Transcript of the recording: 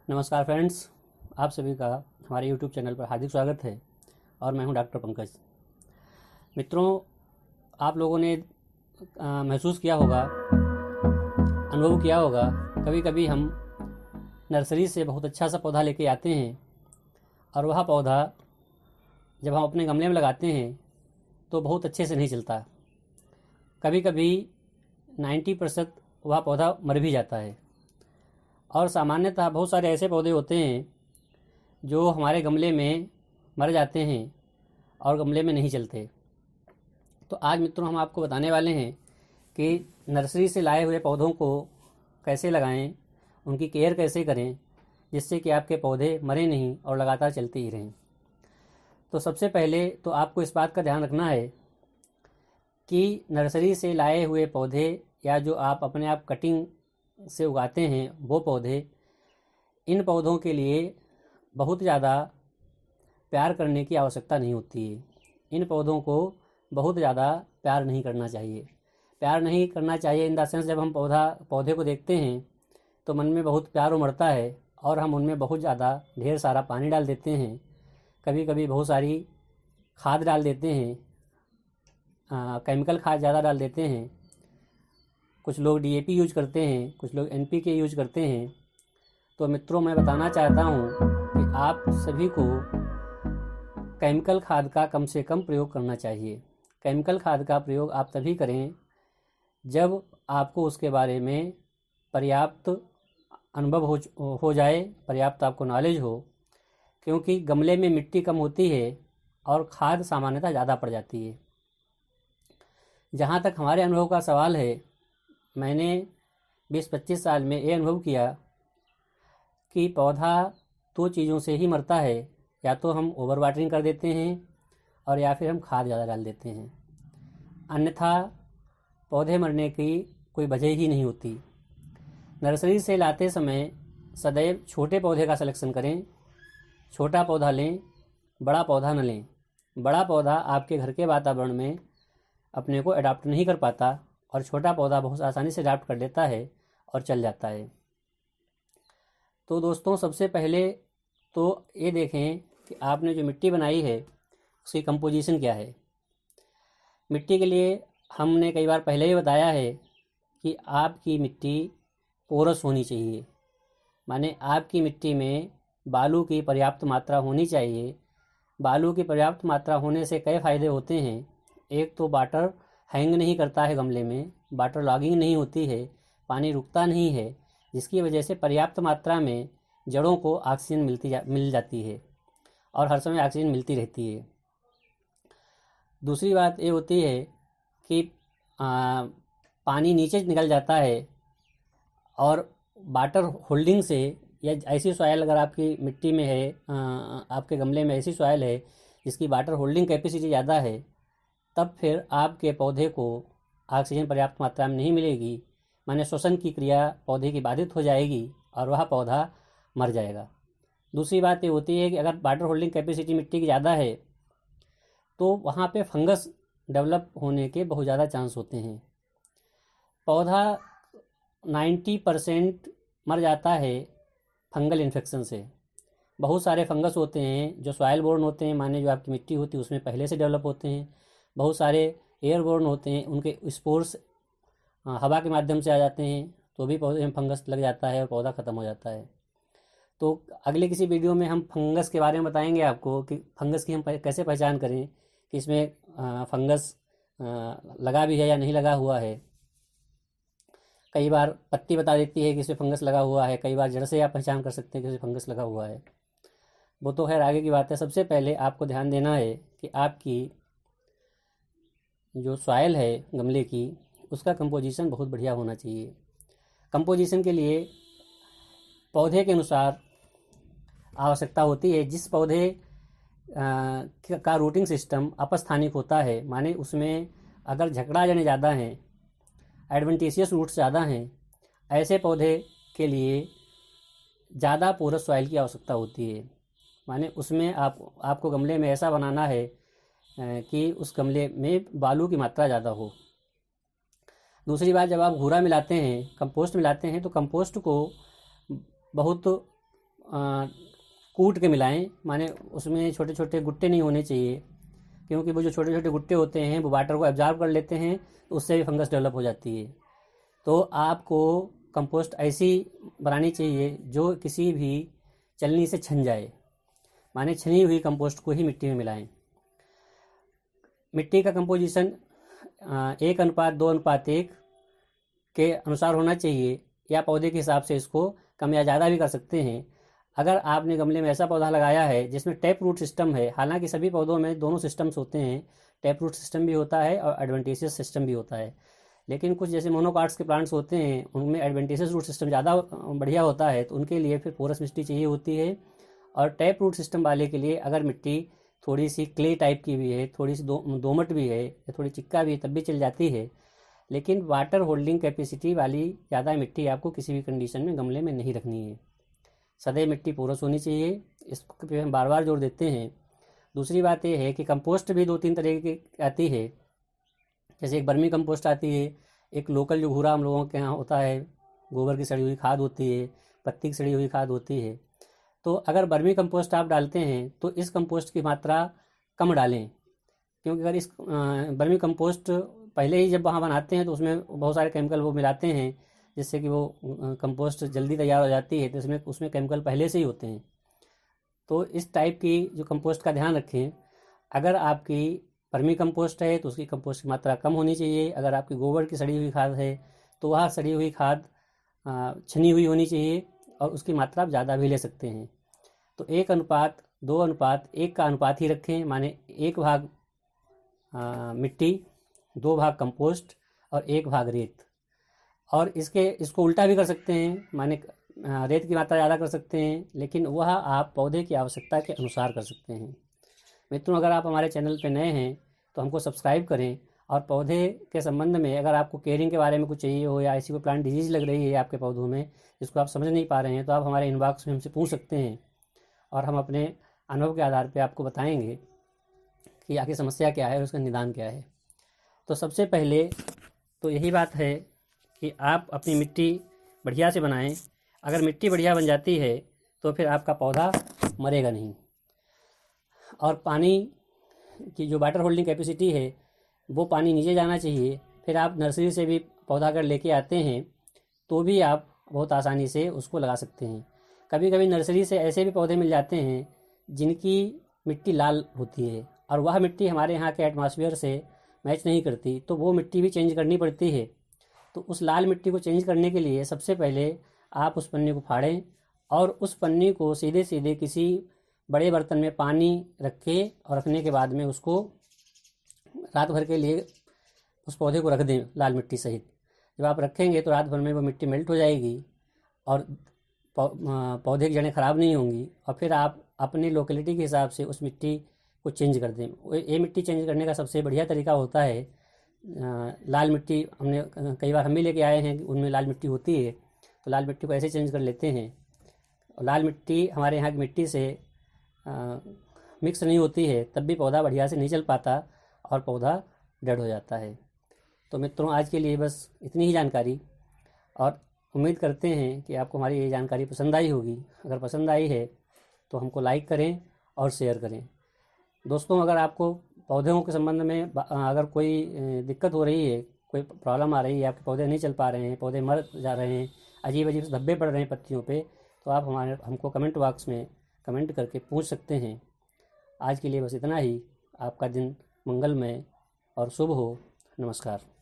नमस्कार फ्रेंड्स, आप सभी का हमारे यूट्यूब चैनल पर हार्दिक स्वागत है और मैं हूं डॉक्टर पंकज। मित्रों, आप लोगों ने महसूस किया होगा, अनुभव किया होगा, कभी कभी हम नर्सरी से बहुत अच्छा सा पौधा लेके आते हैं और वह पौधा जब हम अपने गमले में लगाते हैं तो बहुत अच्छे से नहीं चलता। कभी कभी 90% वह पौधा मर भी जाता है। और सामान्यतः बहुत सारे ऐसे पौधे होते हैं जो हमारे गमले में मर जाते हैं और गमले में नहीं चलते। तो आज मित्रों हम आपको बताने वाले हैं कि नर्सरी से लाए हुए पौधों को कैसे लगाएं, उनकी केयर कैसे करें जिससे कि आपके पौधे मरे नहीं और लगातार चलते ही रहें। तो सबसे पहले तो आपको इस बात का ध्यान रखना है कि नर्सरी से लाए हुए पौधे या जो आप अपने आप कटिंग से उगाते हैं वो पौधे, इन पौधों के लिए बहुत ज़्यादा प्यार करने की आवश्यकता नहीं होती है। इन पौधों को बहुत ज़्यादा प्यार नहीं करना चाहिए। प्यार नहीं करना चाहिए इन द सेंस, जब हम पौधे को देखते हैं तो मन में बहुत प्यार उमड़ता है और हम उनमें बहुत ज़्यादा ढेर सारा पानी डाल देते हैं। कभी कभी बहुत सारी खाद डाल देते हैं, केमिकल खाद ज़्यादा डाल देते हैं। कुछ लोग डीएपी यूज करते हैं, कुछ लोग एनपीके यूज करते हैं। तो मित्रों, मैं बताना चाहता हूँ कि आप सभी को केमिकल खाद का कम से कम प्रयोग करना चाहिए। केमिकल खाद का प्रयोग आप तभी करें जब आपको उसके बारे में पर्याप्त अनुभव हो जाए, पर्याप्त आपको नॉलेज हो, क्योंकि गमले में मिट्टी कम होती है और खाद सामान्यतः ज़्यादा पड़ जाती है। जहाँ तक हमारे अनुभव का सवाल है, मैंने 20-25 साल में ये अनुभव किया कि पौधा दो चीज़ों से ही मरता है, या तो हम ओवर वाटरिंग कर देते हैं और या फिर हम खाद ज़्यादा डाल देते हैं, अन्यथा पौधे मरने की कोई वजह ही नहीं होती। नर्सरी से लाते समय सदैव छोटे पौधे का सिलेक्शन करें। छोटा पौधा लें, बड़ा पौधा न लें। बड़ा पौधा आपके घर के वातावरण में अपने को अडाप्ट नहीं कर पाता और छोटा पौधा बहुत आसानी से अडाप्ट कर लेता है और चल जाता है। तो दोस्तों, सबसे पहले तो ये देखें कि आपने जो मिट्टी बनाई है उसकी कंपोजिशन क्या है। मिट्टी के लिए हमने कई बार पहले ही बताया है कि आपकी मिट्टी पोरस होनी चाहिए, माने आपकी मिट्टी में बालू की पर्याप्त मात्रा होनी चाहिए। बालू की पर्याप्त मात्रा होने से कई फ़ायदे होते हैं। एक तो वाटर हैंग नहीं करता है गमले में, वाटर लॉगिंग नहीं होती है, पानी रुकता नहीं है, जिसकी वजह से पर्याप्त मात्रा में जड़ों को ऑक्सीजन मिल जाती है और हर समय ऑक्सीजन मिलती रहती है। दूसरी बात ये होती है कि पानी नीचे निकल जाता है और वाटर होल्डिंग से, या ऐसी सॉइल अगर आपकी मिट्टी में है, आपके गमले में ऐसी सॉइल है जिसकी वाटर होल्डिंग कैपेसिटी ज़्यादा है, तब फिर आपके पौधे को ऑक्सीजन पर्याप्त मात्रा में नहीं मिलेगी, माने श्वसन की क्रिया पौधे की बाधित हो जाएगी और वह पौधा मर जाएगा। दूसरी बात ये होती है कि अगर वाटर होल्डिंग कैपेसिटी मिट्टी की ज़्यादा है तो वहाँ पे फंगस डेवलप होने के बहुत ज़्यादा चांस होते हैं। पौधा 90% मर जाता है फंगल इन्फेक्शन से। बहुत सारे फंगस होते हैं जो सॉइल बोर्न होते हैं, माने जो आपकी मिट्टी होती है उसमें पहले से डेवलप होते हैं। बहुत सारे एयरबोर्न होते हैं, उनके स्पोर्स हवा के माध्यम से आ जाते हैं, तो भी पौधे में फंगस लग जाता है और पौधा ख़त्म हो जाता है। तो अगले किसी वीडियो में हम फंगस के बारे में बताएंगे आपको कि फंगस की हम कैसे पहचान करें कि इसमें फंगस लगा भी है या नहीं लगा हुआ है। कई बार पत्ती बता देती है कि इसमें फंगस लगा हुआ है, कई बार जड़ से आप पहचान कर सकते हैं कि इसमें फंगस लगा हुआ है। वो तो खैर आगे की बात है। सबसे पहले आपको ध्यान देना है कि आपकी जो सॉइल है गमले की, उसका कंपोजिशन बहुत बढ़िया होना चाहिए। कंपोजिशन के लिए पौधे के अनुसार आवश्यकता होती है। जिस पौधे का रूटिंग सिस्टम अपस्थानिक होता है, माने उसमें अगर झकड़ा जड़ें ज़्यादा हैं, एडवेंटिशियस रूट्स ज़्यादा हैं, ऐसे पौधे के लिए ज़्यादा पोरस सॉइल की आवश्यकता होती है। माने उसमें आपको गमले में ऐसा बनाना है कि उस गमले में बालू की मात्रा ज़्यादा हो। दूसरी बात, जब आप घूरा मिलाते हैं, कंपोस्ट मिलाते हैं, तो कंपोस्ट को बहुत कूट के मिलाएं, माने उसमें छोटे छोटे गुट्टे नहीं होने चाहिए, क्योंकि वो जो छोटे छोटे गुट्टे होते हैं वो वाटर को एब्जॉर्ब कर लेते हैं, तो उससे भी फंगस डेवलप हो जाती है। तो आपको कंपोस्ट ऐसी बनानी चाहिए जो किसी भी चलनी से छन जाए, माने छनी हुई कंपोस्ट को ही मिट्टी में मिलाएं। मिट्टी का कंपोजिशन 1:2:1 के अनुसार होना चाहिए, या पौधे के हिसाब से इसको कम या ज़्यादा भी कर सकते हैं। अगर आपने गमले में ऐसा पौधा लगाया है जिसमें टैप रूट सिस्टम है, हालांकि सभी पौधों में दोनों सिस्टम्स होते हैं, टैप रूट सिस्टम भी होता है और एडवेंटिशियस सिस्टम भी होता है, लेकिन कुछ जैसे मोनोकाट्स के प्लांट्स होते हैं उनमें एडवेंटिशियस रूट सिस्टम ज़्यादा बढ़िया होता है, तो उनके लिए फिर पोरस मिट्टी चाहिए होती है। और टैप रूट सिस्टम वाले के लिए अगर मिट्टी थोड़ी सी क्ले टाइप की भी है, थोड़ी सी दोमट भी है, या थोड़ी चिक्का भी है, तब भी चल जाती है। लेकिन वाटर होल्डिंग कैपेसिटी वाली ज़्यादा मिट्टी आपको किसी भी कंडीशन में गमले में नहीं रखनी है। सदैव मिट्टी पोरस होनी चाहिए, इस पे हम बार बार जोर देते हैं। दूसरी बात यह है कि कंपोस्ट भी 2-3 तरह की आती है, जैसे एक बर्मी कंपोस्ट आती है, एक लोकल जो घूरा हम लोगों के यहाँ होता है, गोबर की सड़ी हुई खाद होती है, पत्ती की सड़ी हुई खाद होती है। तो अगर बर्मी कंपोस्ट आप डालते हैं तो इस कंपोस्ट की मात्रा कम डालें, क्योंकि अगर इस बर्मी कंपोस्ट पहले ही जब वहाँ बनाते हैं तो उसमें बहुत सारे केमिकल वो मिलाते हैं, जिससे कि वो कंपोस्ट जल्दी तैयार हो जाती है, तो उसमें केमिकल पहले से ही होते हैं। तो इस टाइप की जो कंपोस्ट का ध्यान रखें। अगर आपकी वर्मी कंपोस्ट है तो उसकी कंपोस्ट की मात्रा कम होनी चाहिए। अगर आपकी गोबर की सड़ी हुई खाद है तो वह सड़ी हुई खाद छनी हुई होनी चाहिए, और उसकी मात्रा आप ज़्यादा भी ले सकते हैं। तो 1:2:1 का अनुपात ही रखें, माने 1 भाग मिट्टी, 2 भाग कंपोस्ट और 1 भाग रेत। और इसको उल्टा भी कर सकते हैं, माने रेत की मात्रा ज़्यादा कर सकते हैं, लेकिन वह आप पौधे की आवश्यकता के अनुसार कर सकते हैं। मित्रों, अगर आप हमारे चैनल पर नए हैं तो हमको सब्सक्राइब करें, और पौधे के संबंध में अगर आपको केयरिंग के बारे में कुछ चाहिए हो, या ऐसी कोई प्लांट डिजीज़ लग रही है आपके पौधों में जिसको आप समझ नहीं पा रहे हैं, तो आप हमारे इनबॉक्स में हमसे पूछ सकते हैं, और हम अपने अनुभव के आधार पर आपको बताएंगे कि आखिर समस्या क्या है और उसका निदान क्या है। तो सबसे पहले तो यही बात है कि आप अपनी मिट्टी बढ़िया से बनाएं। अगर मिट्टी बढ़िया बन जाती है तो फिर आपका पौधा मरेगा नहीं। और पानी की जो वाटर होल्डिंग कैपेसिटी है वो पानी नीचे जाना चाहिए। फिर आप नर्सरी से भी पौधा अगर लेके आते हैं तो भी आप बहुत आसानी से उसको लगा सकते हैं। कभी कभी नर्सरी से ऐसे भी पौधे मिल जाते हैं जिनकी मिट्टी लाल होती है, और वह मिट्टी हमारे यहाँ के एटमॉस्फेयर से मैच नहीं करती, तो वो मिट्टी भी चेंज करनी पड़ती है। तो उस लाल मिट्टी को चेंज करने के लिए सबसे पहले आप उस पन्नी को फाड़ें, और उस पन्नी को सीधे सीधे किसी बड़े बर्तन में पानी रखें, और रखने के बाद में उसको रात भर के लिए उस पौधे को रख दें लाल मिट्टी सहित। जब आप रखेंगे तो रात भर में वो मिट्टी मेल्ट हो जाएगी और पौधे की जड़ें ख़राब नहीं होंगी, और फिर आप अपनी लोकेलिटी के हिसाब से उस मिट्टी को चेंज कर दें। ये मिट्टी चेंज करने का सबसे बढ़िया तरीका होता है लाल मिट्टी। हमने कई बार हम भी लेके आए हैं, उनमें लाल मिट्टी होती है, तो लाल मिट्टी को ऐसे चेंज कर लेते हैं। और लाल मिट्टी हमारे यहाँ की मिट्टी से मिक्स नहीं होती है, तब भी पौधा बढ़िया से नहीं चल पाता और पौधा डेड हो जाता है। तो मित्रों, आज के लिए बस इतनी ही जानकारी, और उम्मीद करते हैं कि आपको हमारी ये जानकारी पसंद आई होगी। अगर पसंद आई है तो हमको लाइक करें और शेयर करें। दोस्तों, अगर आपको पौधों के संबंध में अगर कोई दिक्कत हो रही है, कोई प्रॉब्लम आ रही है, आपके पौधे नहीं चल पा रहे हैं, पौधे मर जा रहे हैं, अजीब अजीब धब्बे पड़ रहे हैं पत्तियों पे, तो आप हमको कमेंट बॉक्स में कमेंट करके पूछ सकते हैं। आज के लिए बस इतना ही। आपका दिन मंगलमय और शुभ हो। नमस्कार।